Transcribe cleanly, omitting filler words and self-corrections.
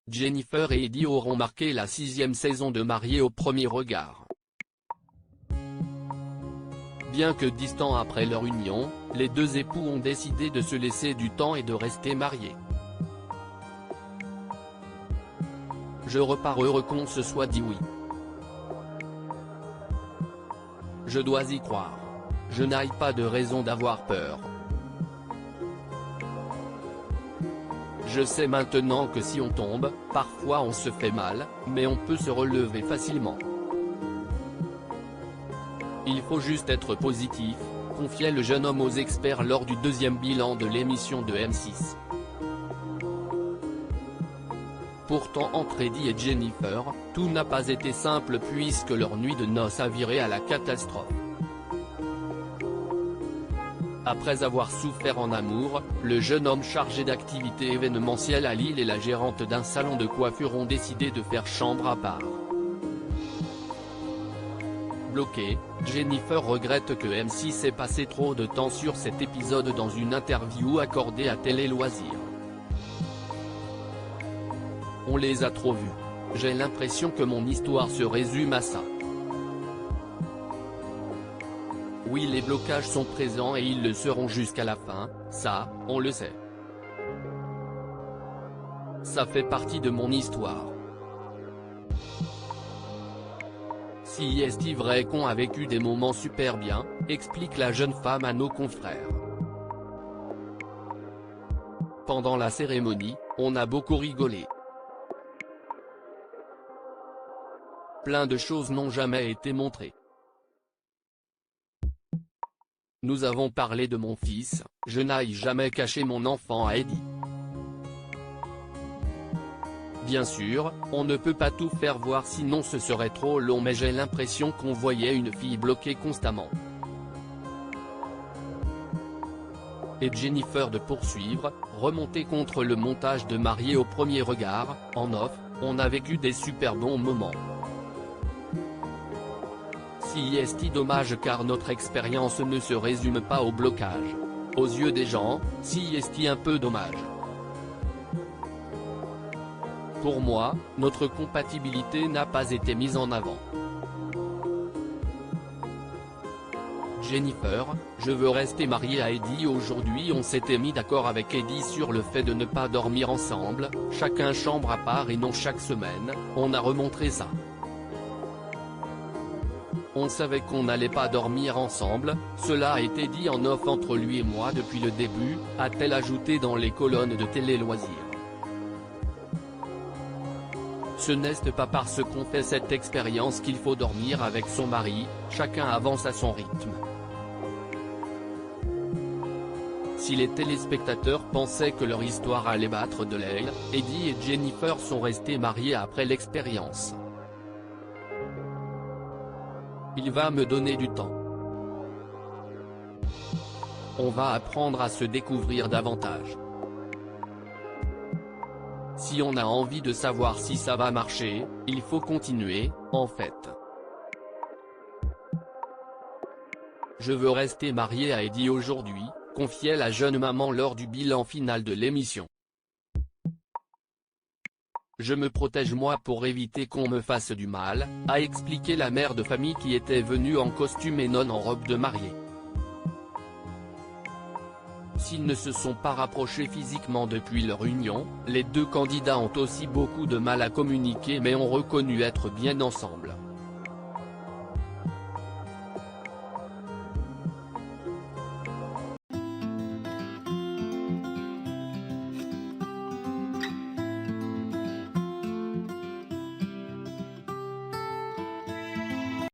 Jennifer et Eddie auront marqué la 6e saison de Mariés au premier regard. Bien que distants après leur union, les deux époux ont décidé de se laisser du temps et de rester mariés. Je repars heureux qu'on se soit dit oui. Je dois y croire. Je n'ai pas de raison d'avoir peur. Je sais maintenant que si on tombe, parfois on se fait mal, mais on peut se relever facilement. Il faut juste être positif, confiait le jeune homme aux experts lors du deuxième bilan de l'émission de M6. Pourtant entre Eddie et Jennifer, tout n'a pas été simple puisque leur nuit de noces a viré à la catastrophe. Après avoir souffert en amour, le jeune homme chargé d'activités événementielles à Lille et la gérante d'un salon de coiffure ont décidé de faire chambre à part. Bloquée, Jennifer regrette que M6 ait passé trop de temps sur cet épisode dans une interview accordée à Télé Loisirs. On les a trop vus. J'ai l'impression que mon histoire se résume à ça. Oui, les blocages sont présents et ils le seront jusqu'à la fin, ça, on le sait. Ça fait partie de mon histoire. Si est vrai qu'on a vécu des moments super bien, explique la jeune femme à nos confrères. Pendant la cérémonie, on a beaucoup rigolé. Plein de choses n'ont jamais été montrées. Nous avons parlé de mon fils, je n'ai jamais caché mon enfant à Eddie. Bien sûr, on ne peut pas tout faire voir sinon ce serait trop long mais j'ai l'impression qu'on voyait une fille bloquée constamment. Et Jennifer de poursuivre, remonter contre le montage de Mariés au premier regard, en off, on a vécu des super bons moments. Si est dommage car notre expérience ne se résume pas au blocage. Aux yeux des gens, si est un peu dommage. Pour moi, notre compatibilité n'a pas été mise en avant. Jennifer, je veux rester mariée à Eddie. Aujourd'hui on s'était mis d'accord avec Eddie sur le fait de ne pas dormir ensemble, chacun chambre à part et non chaque semaine, on a remontré ça. On savait qu'on n'allait pas dormir ensemble, cela a été dit en off entre lui et moi depuis le début, a-t-elle ajouté dans les colonnes de Télé Loisirs. Ce n'est pas parce qu'on fait cette expérience qu'il faut dormir avec son mari, chacun avance à son rythme. Si les téléspectateurs pensaient que leur histoire allait battre de l'aile, Eddie et Jennifer sont restés mariés après l'expérience. Il va me donner du temps. On va apprendre à se découvrir davantage. Si on a envie de savoir si ça va marcher, il faut continuer, en fait. Je veux rester mariée à Eddie aujourd'hui, confiait la jeune maman lors du bilan final de l'émission. Je me protège moi pour éviter qu'on me fasse du mal, a expliqué la mère de famille qui était venue en costume et non en robe de mariée. S'ils ne se sont pas rapprochés physiquement depuis leur union, les deux candidats ont aussi beaucoup de mal à communiquer mais ont reconnu être bien ensemble.